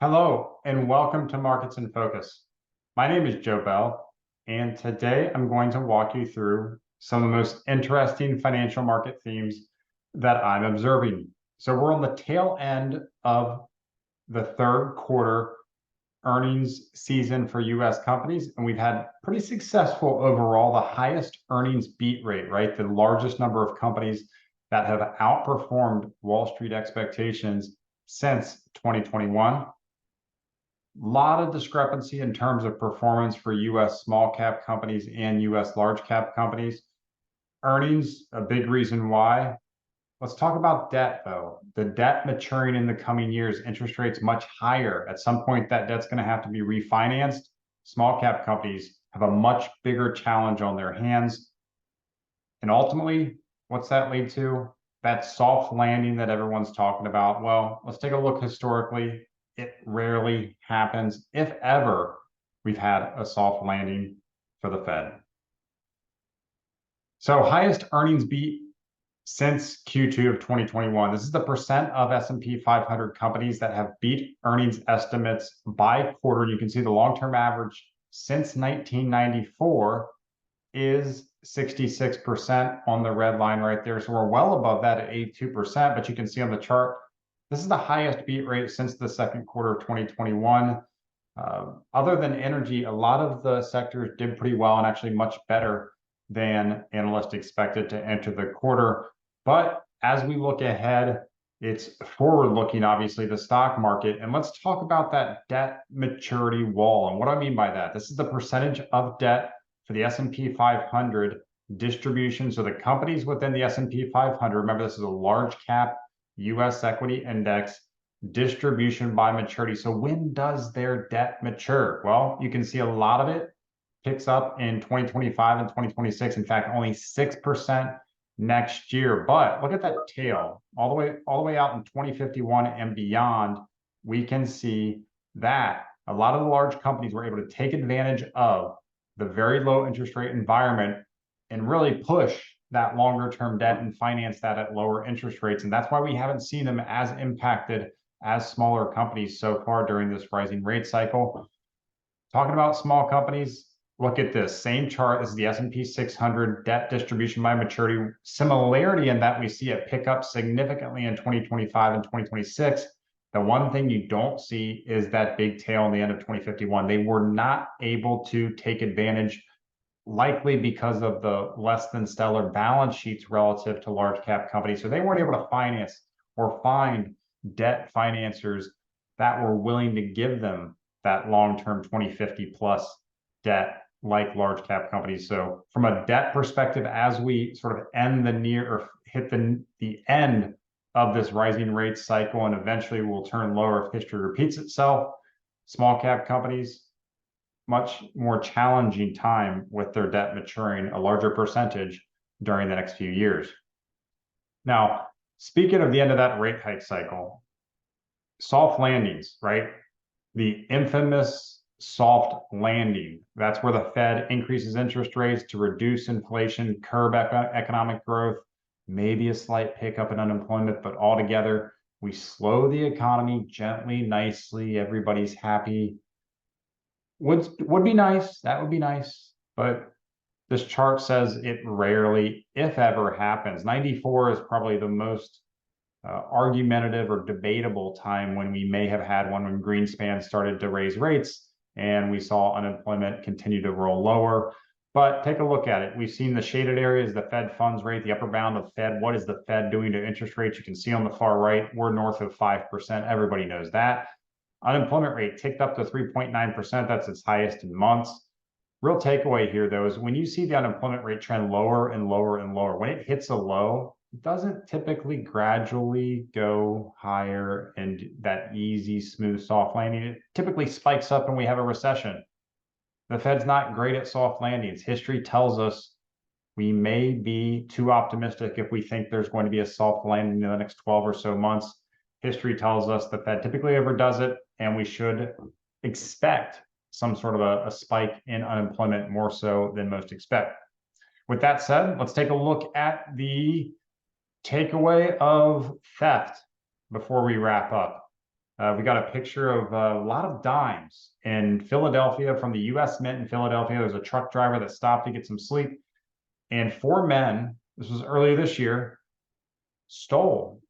Hello, and welcome to Markets in Focus. My name is Joe Bell, and today I'm going to walk you through some of the most interesting financial market themes that I'm observing. So we're on the tail end of the third quarter earnings season for US companies, and we've had pretty successful overall, the highest earnings beat rate, right? The largest number of companies that have outperformed Wall Street expectations since 2021. Lot of discrepancy in terms of performance for US small cap companies and US large cap companies. Earnings, a big reason why. Let's talk about debt though. The debt maturing in the coming years, interest rates much higher. At some point, that debt's going to have to be refinanced. Small cap companies have a much bigger challenge on their hands. And ultimately, what's that lead to? That soft landing that everyone's talking about. Well, let's take a look historically. It rarely happens, if ever, we've had a soft landing for the Fed. So highest earnings beat since Q2 of 2021. This is the percent of S&P 500 companies that have beat earnings estimates by quarter. You can see the long-term average since 1994 is 66% on the red line right there. So we're well above that at 82%, but you can see on the chart, this is the highest beat rate since the second quarter of 2021. Other than energy, a lot of the sectors did pretty well and actually much better than analysts expected to enter the quarter. But as we look ahead, it's forward-looking, obviously, the stock market. And let's talk about that debt maturity wall. And what do I mean by that? This is the percentage of debt for the S&P 500 distribution. So the companies within the S&P 500, remember this is a large cap US equity index, distribution by maturity. So when does their debt mature? Well, you can see a lot of it picks up in 2025 and 2026. In fact, only 6% next year. But look at that tail all the way out in 2051 and beyond. We can see that a lot of the large companies were able to take advantage of the very low interest rate environment and really push that longer term debt and finance that at lower interest rates. And that's why we haven't seen them as impacted as smaller companies so far during this rising rate cycle. Talking about small companies, look at this same chart. This is the S&P 600 debt distribution by maturity. Similarity in that we see it pick up significantly in 2025 and 2026. The one thing you don't see is that big tail in the end of 2051. They were not able to take advantage, likely because of the less than stellar balance sheets relative to large cap companies. So they weren't able to finance or find debt financiers that were willing to give them that long-term 2050 plus debt like large cap companies. So from a debt perspective, as we sort of end the near or hit the end of this rising rate cycle and eventually will turn lower if history repeats itself, small cap companies, much more challenging time with their debt maturing a larger percentage during the next few years. Now, speaking of the end of that rate hike cycle, soft landings, right? The infamous soft landing. That's where the Fed increases interest rates to reduce inflation, curb economic growth, maybe a slight pickup in unemployment, but altogether, we slow the economy gently, nicely, everybody's happy. Would be nice, that would be nice, but this chart says it rarely, if ever, happens. 94 is probably the most argumentative or debatable time when we may have had one when Greenspan started to raise rates and we saw unemployment continue to roll lower. But take a look at it. We've seen the shaded areas, the Fed funds rate, the upper bound of Fed. What is the Fed doing to interest rates? You can see on the far right, we're north of 5%. Everybody knows that. Unemployment rate ticked up to 3.9%. That's its highest in months. Real takeaway here, though, is when you see the unemployment rate trend lower and lower and lower, when it hits a low, it doesn't typically gradually go higher and that easy, smooth, soft landing. It typically spikes up when we have a recession. The Fed's not great at soft landings. History tells us we may be too optimistic if we think there's going to be a soft landing in the next 12 or so months. History tells us the Fed typically overdoes it, and we should expect some sort of a spike in unemployment more so than most expect. With that said, let's take a look at the takeaway of theft before we wrap up. We got a picture of a lot of dimes in Philadelphia from the U.S. Mint in Philadelphia. There's a truck driver that stopped to get some sleep, and four men, this was earlier this year, stole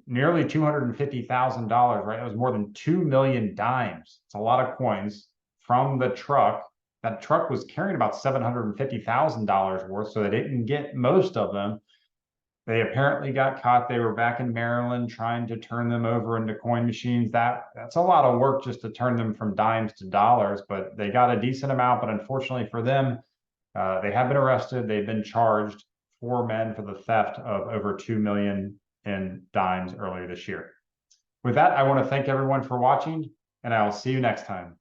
nearly $250,000, right? It was more than 2 million dimes. It's a lot of coins from the truck. That truck was carrying about $750,000 worth, so they didn't get most of them. They apparently got caught. They were back in Maryland trying to turn them over into coin machines. That's a lot of work just to turn them from dimes to dollars, but they got a decent amount. But unfortunately for them, they have been arrested. They've been charged, four men, for the theft of over 2 million in dimes earlier this year. With that, I want to thank everyone for watching, and I will see you next time.